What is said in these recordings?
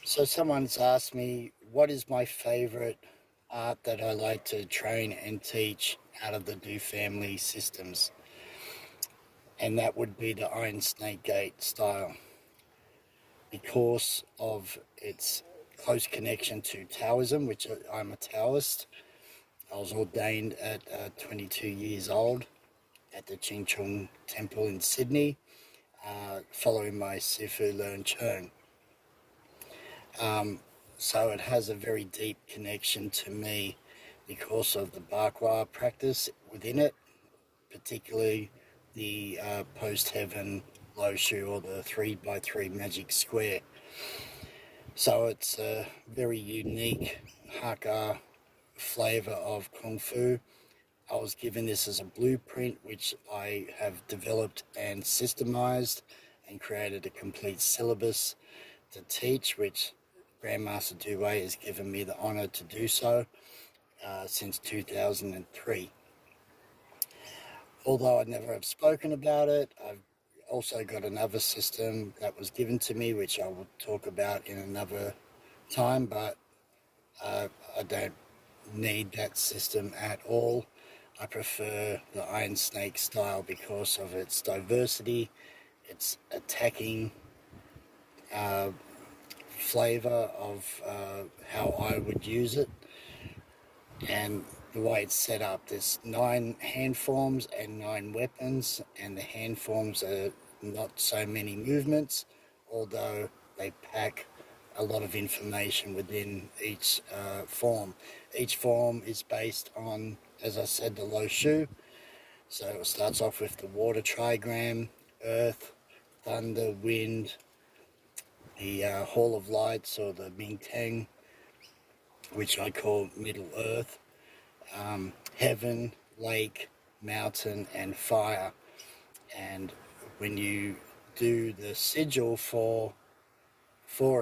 So someone's asked me, what is my favorite art that I like to train and teach out of the Do family systems? And that would be the Iron Snake Gate style because of its close connection to Taoism, which I'm a Taoist. I was ordained at 22 years old at the Ching Chung Temple in Sydney, following my Sifu Learn Chern. So it has a very deep connection to me because of the Bagua practice within it, particularly the post-heaven low shoe or the 3x3 magic square. So it's a very unique Hakka flavour of Kung Fu. I was given this as a blueprint which I have developed and systemized and created a complete syllabus to teach, which Grandmaster Duwei has given me the honour to do so since 2003. Although I never have spoken about it, I've also got another system that was given to me, which I will talk about in another time, but I don't need that system at all. I prefer the Iron Snake style because of its diversity, its attacking flavour of how I would use it, and the way it's set up. There's 9 hand forms and 9 weapons, and the hand forms are not so many movements, although they pack a lot of information within each form. Each form is based on, as I said, the Lo Shu. So it starts off with the water trigram, earth, thunder, wind, the Hall of Lights or the Ming Teng, which I call Middle Earth, heaven, lake, mountain, and fire. And when you do the sigil for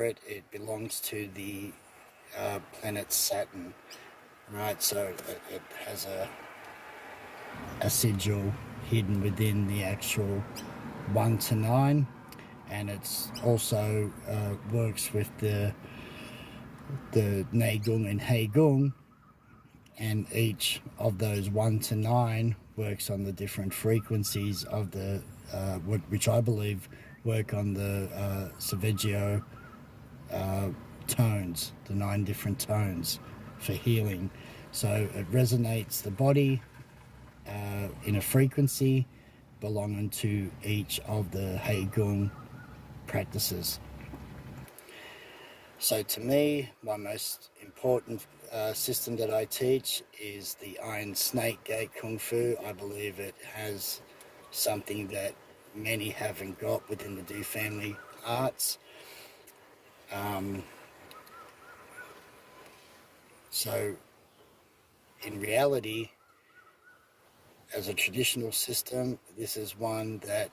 it, it belongs to the planet Saturn, right? So it has a sigil hidden within the actual 1 to 9, and it's also works with the Nei Gung and Hei Gung, and each of those 1 to 9 works on the different frequencies of the which I believe work on the Solfeggio tones, the 9 different tones for healing. So it resonates the body in a frequency belonging to each of the Hei Gung practices. So to me, my most important system that I teach is the Iron Snake Gate Kung Fu. I believe it has something that many haven't got within the Do family arts. So in reality, as a traditional system, this is one that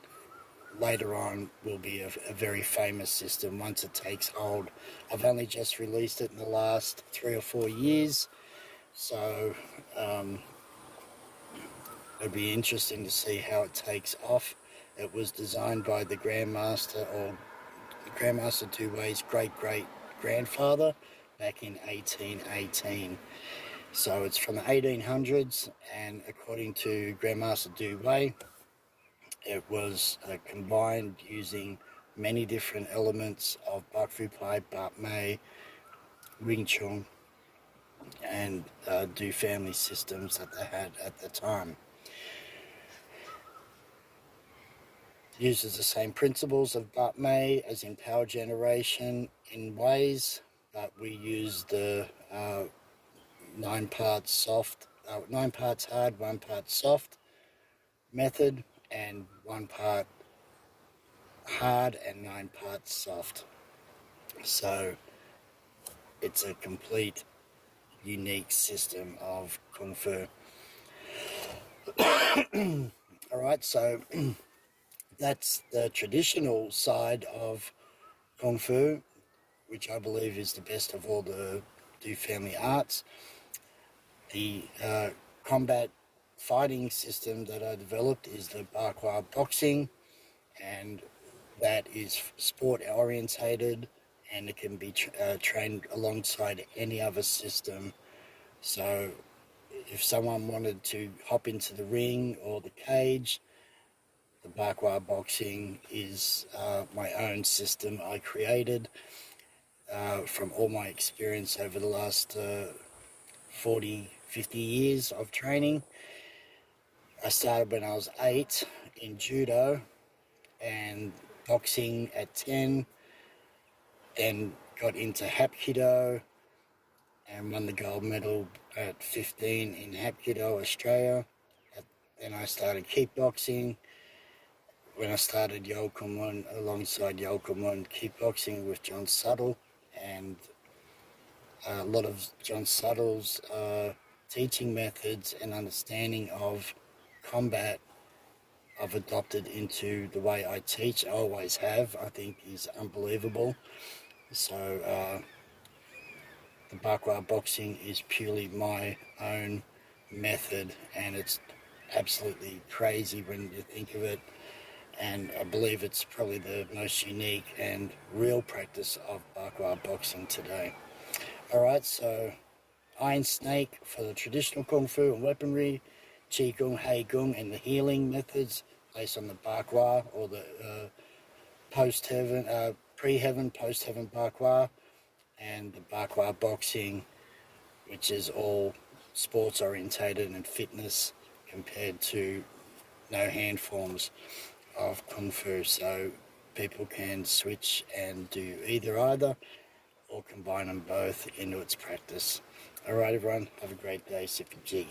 later on will be a very famous system once it takes hold. I've only just released it in the last 3 or 4 years, so it'll be interesting to see how it takes off. It was designed by the Grandmaster, or Grandmaster Duwei's great-great-grandfather back in 1818. So it's from the 1800s, and according to Grandmaster Duwei, it was combined using many different elements of Bak Fu Pai, Bap Mei, Wing Chun, and Do family systems that they had at the time. It uses the same principles of Bap Mei as in power generation in ways, but we use the 9 parts soft, 9 parts hard, 1 part soft method, and 1 part hard and 9 parts soft. So it's a complete unique system of Kung Fu. Alright, so that's the traditional side of Kung Fu, which I believe is the best of all the Do family arts. The combat fighting system that I developed is the Bagua boxing, and that is sport orientated and it can be trained alongside any other system. So if someone wanted to hop into the ring or the cage, the Bagua boxing is my own system I created from all my experience over the last 40, 50 years of training. I started when I was 8 in judo and boxing at 10, then got into Hapkido and won the gold medal at 15 in Hapkido, Australia. Then I started kickboxing. When I started Yokomun, alongside Yokomun kickboxing with John Suttle, and a lot of John Suttle's teaching methods and understanding of combat I've adopted into the way I teach. I always have. I think is unbelievable. So the Bagua boxing is purely my own method, and it's absolutely crazy when you think of it. And I believe it's probably the most unique and real practice of Bagua boxing today. Alright, so Iron Snake for the traditional Kung Fu and weaponry, Qigong, Heigong and the healing methods based on the Bagua or the post-heaven, pre-heaven, post-heaven Bagua, and the Bagua boxing, which is all sports orientated and fitness compared to no hand forms of Kung Fu. So people can switch and do either or combine them both into its practice. Alright everyone, have a great day, Sippy G.